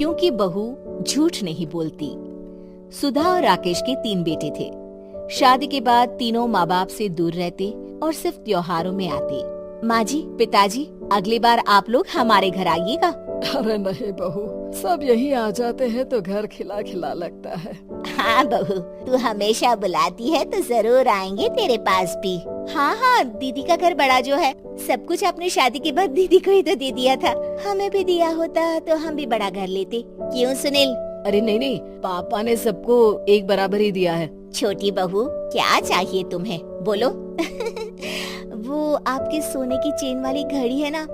क्योंकि बहू झूठ नहीं बोलती। सुधा और राकेश के 3 बेटे थे। शादी के बाद तीनों माँ बाप से दूर रहते और सिर्फ त्योहारों में आते। माँ जी, पिताजी, अगली बार आप लोग हमारे घर आइएगा। अरे नहीं बहू, सब यही आ जाते हैं तो घर खिला खिला लगता है। हाँ बहू, तू हमेशा बुलाती है तो जरूर आएंगे तेरे पास भी। हाँ हाँ, दीदी का घर बड़ा जो है, सब कुछ आपने शादी के बाद दीदी को ही तो दे दिया था। हमें भी दिया होता तो हम भी बड़ा घर लेते। क्यों सुनील? अरे नहीं, पापा ने सबको एक बराबर ही दिया है। छोटी बहू, क्या चाहिए तुम्हें, बोलो। वो आपके सोने की चेन वाली घड़ी है ना,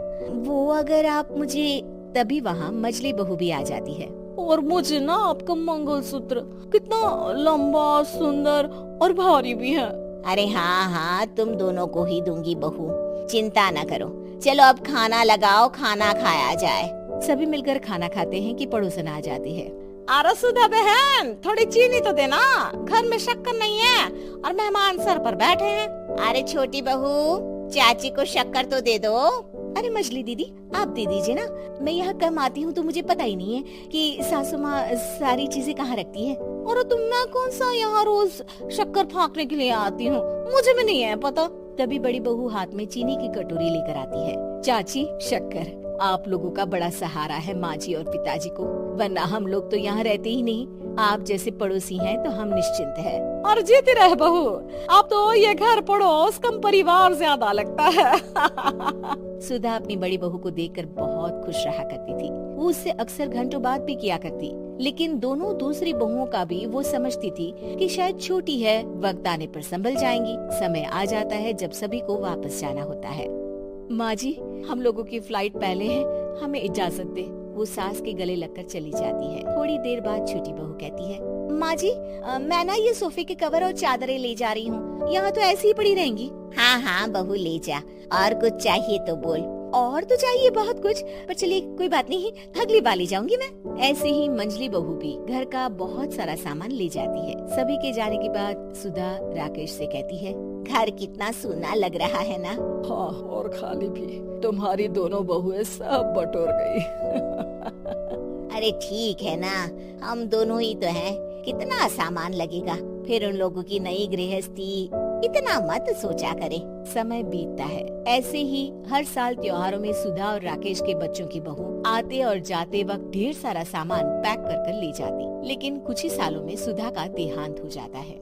वो अगर आप मुझे, तभी वहाँ मजली बहू भी आ जाती है। और मुझे ना आपका मंगलसूत्र कितना लंबा, सुंदर और भारी भी है। अरे हाँ हाँ, तुम दोनों को ही दूंगी बहू, चिंता न करो। चलो अब खाना लगाओ, खाना खाया जाए। सभी मिलकर खाना खाते हैं कि पड़ोसन आ जाती है। अरे सुधा बहन, थोड़ी चीनी तो देना, घर में शक्कर नहीं है और मेहमान सर पर बैठे हैं। अरे छोटी बहू, चाची को शक्कर तो दे दो। अरे मछली दीदी, आप दे दीजिए ना, मैं यहाँ कम आती हूँ तो मुझे पता ही नहीं है कि सासू माँ सारी चीजें कहाँ रखती है। और तुम, मैं कौन सा यहाँ रोज शक्कर फाँकने के लिए आती हूँ, मुझे भी नहीं है पता। तभी बड़ी बहू हाथ में चीनी की कटोरी लेकर आती है। चाची, शक्कर आप लोगों का बड़ा सहारा है माँ जी और पिताजी को, वरना हम लोग तो यहाँ रहते ही नहीं। आप जैसे पड़ोसी हैं तो हम निश्चिंत हैं। और जीती रहे बहू, आप तो ये घर पड़ोस कम परिवार ज्यादा लगता है। सुधा अपनी बड़ी बहू को देखकर बहुत खुश रहा करती थी। वो उससे अक्सर घंटों बात भी किया करती, लेकिन दोनों दूसरी बहुओं का भी वो समझती थी कि शायद छोटी है, वक्त आने पर संभल जाएंगी। समय आ जाता है जब सभी को वापस जाना होता है। माँ जी, हम लोगों की फ्लाइट पहले है, हमें इजाजत दे। वो सास के गले लगकर चली जाती है। थोड़ी देर बाद छोटी बहू कहती है, माँ जी, मैं ना ये सोफे के कवर और चादरें ले जा रही हूँ, यहाँ तो ऐसी ही पड़ी रहेंगी। हाँ हाँ बहू, ले जा, और कुछ चाहिए तो बोल। और तो चाहिए बहुत कुछ, पर चलिए कोई बात नहीं, अगली बार ले जाऊंगी मैं। ऐसे ही मंजली बहू भी घर का बहुत सारा सामान ले जाती है। सभी के जाने के बाद सुधा राकेश से कहती है, घर कितना सूना लग रहा है ना। हाँ, और खाली भी। तुम्हारी दोनों बहुएं सब बटोर गई। अरे ठीक है ना, हम दोनों ही तो हैं, कितना सामान लगेगा, फिर उन लोगों की नई गृहस्थी, इतना मत सोचा करे। समय बीतता है। ऐसे ही हर साल त्योहारों में सुधा और राकेश के बच्चों की बहू आते और जाते वक्त ढेर सारा सामान पैक कर कर ले जाती। लेकिन कुछ ही सालों में सुधा का देहांत हो जाता है।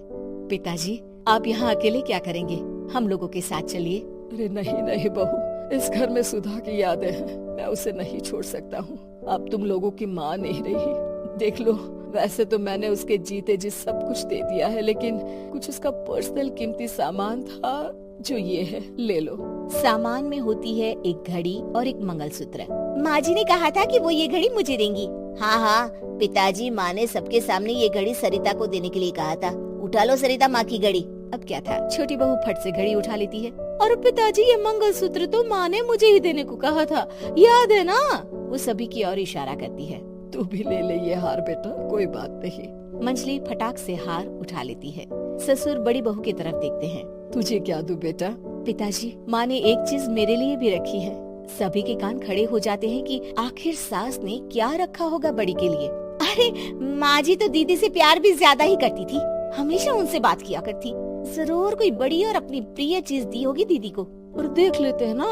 पिताजी, आप यहाँ अकेले क्या करेंगे, हम लोगों के साथ चलिए। अरे नहीं नहीं बहू, इस घर में सुधा की यादें हैं, मैं उसे नहीं छोड़ सकता हूँ। अब तुम लोगों की माँ नहीं रही। देख लो, वैसे तो मैंने उसके जीते जी सब कुछ दे दिया है, लेकिन कुछ उसका पर्सनल कीमती सामान था जो ये है, ले लो। सामान में होती है एक घड़ी और एक मंगलसूत्र। माँ जी ने कहा था कि वो ये घड़ी मुझे देंगी। हाँ हाँ, पिताजी, माँ ने सबके सामने ये घड़ी सरिता को देने के लिए कहा था। उठा लो सरिता माँ की घड़ी। अब क्या था, छोटी बहू फट से घड़ी उठा लेती है। और पिताजी, ये मंगलसूत्र तो माँ ने मुझे ही देने को कहा था, याद है ना? वो सभी की ओर इशारा करती है। तू भी ले ले ये हार बेटा, कोई बात नहीं। मंजली फटाक से हार उठा लेती है। ससुर बड़ी बहू की तरफ देखते हैं। तुझे क्या दूं बेटा? पिताजी, माँ ने एक चीज मेरे लिए भी रखी है। सभी के कान खड़े हो जाते हैं कि आखिर सास ने क्या रखा होगा बड़ी के लिए। अरे माँ जी तो दीदी से प्यार भी ज्यादा ही करती थी, हमेशा उनसे बात किया करती। जरूर कोई बड़ी और अपनी प्रिय चीज दी होगी दीदी को। और देख लेते हैं ना,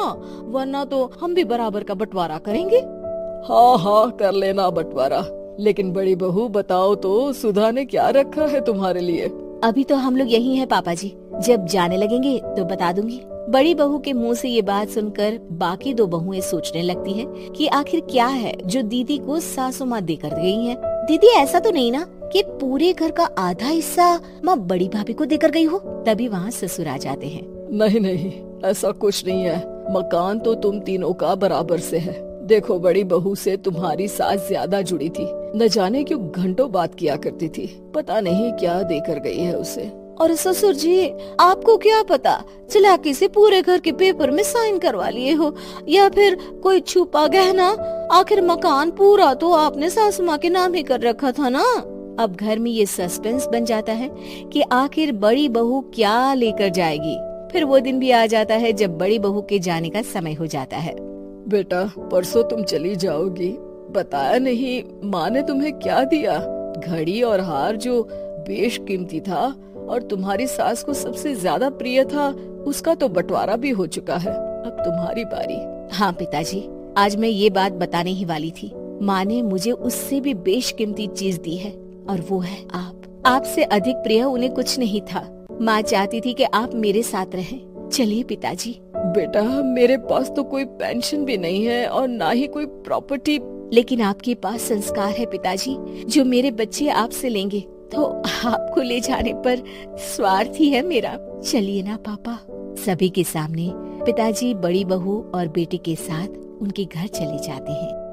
वरना तो हम भी बराबर का बंटवारा करेंगे। हाँ हाँ, कर लेना बंटवारा। लेकिन बड़ी बहू, बताओ तो सुधा ने क्या रखा है तुम्हारे लिए? अभी तो हम लोग यही हैं पापा जी, जब जाने लगेंगे तो बता दूंगी। बड़ी बहू के मुंह से ये बात सुनकर बाकी दो बहुएं सोचने लगती हैं कि आखिर क्या है जो दीदी को सासू माँ देकर गई है। दीदी, ऐसा तो नहीं ना कि पूरे घर का आधा हिस्सा माँ बड़ी भाभी को देकर गई हो? तभी वहाँ ससुर आ जाते हैं। नहीं नहीं, ऐसा कुछ नहीं है। मकान तो तुम तीनों का बराबर से है। देखो, बड़ी बहू से तुम्हारी सास ज्यादा जुड़ी थी, न जाने क्यों घंटों बात किया करती थी। पता नहीं क्या देकर गई है उसे। और ससुर जी, आपको क्या पता, चालाकी से पूरे घर के पेपर में साइन करवा लिए हो, या फिर कोई छुपा गहना। आखिर मकान पूरा तो आपने सासू माँ के नाम ही कर रखा था ना। अब घर में ये सस्पेंस बन जाता है कि आखिर बड़ी बहू क्या लेकर जाएगी। फिर वो दिन भी आ जाता है जब बड़ी बहू के जाने का समय हो जाता है। बेटा, परसों तुम चली जाओगी, बताया नहीं, माँ ने तुम्हें क्या दिया? घड़ी और हार जो बेशकीमती था और तुम्हारी सास को सबसे ज्यादा प्रिय था, उसका तो बंटवारा भी हो चुका है। अब तुम्हारी बारी। हाँ पिताजी, आज मैं ये बात बताने ही वाली थी। माँ ने मुझे उससे भी बेशकीमती चीज दी है और वो है आप। आपसे अधिक प्रिय उन्हें कुछ नहीं था। माँ चाहती थी कि आप मेरे साथ रहें। चलिए पिताजी। बेटा, मेरे पास तो कोई पेंशन भी नहीं है और ना ही कोई प्रॉपर्टी। लेकिन आपके पास संस्कार है पिताजी, जो मेरे बच्चे आपसे लेंगे, तो आपको ले जाने पर स्वार्थ ही है मेरा। चलिए ना पापा। सभी के सामने पिताजी बड़ी बहू और बेटे के साथ उनके घर चले जाते हैं।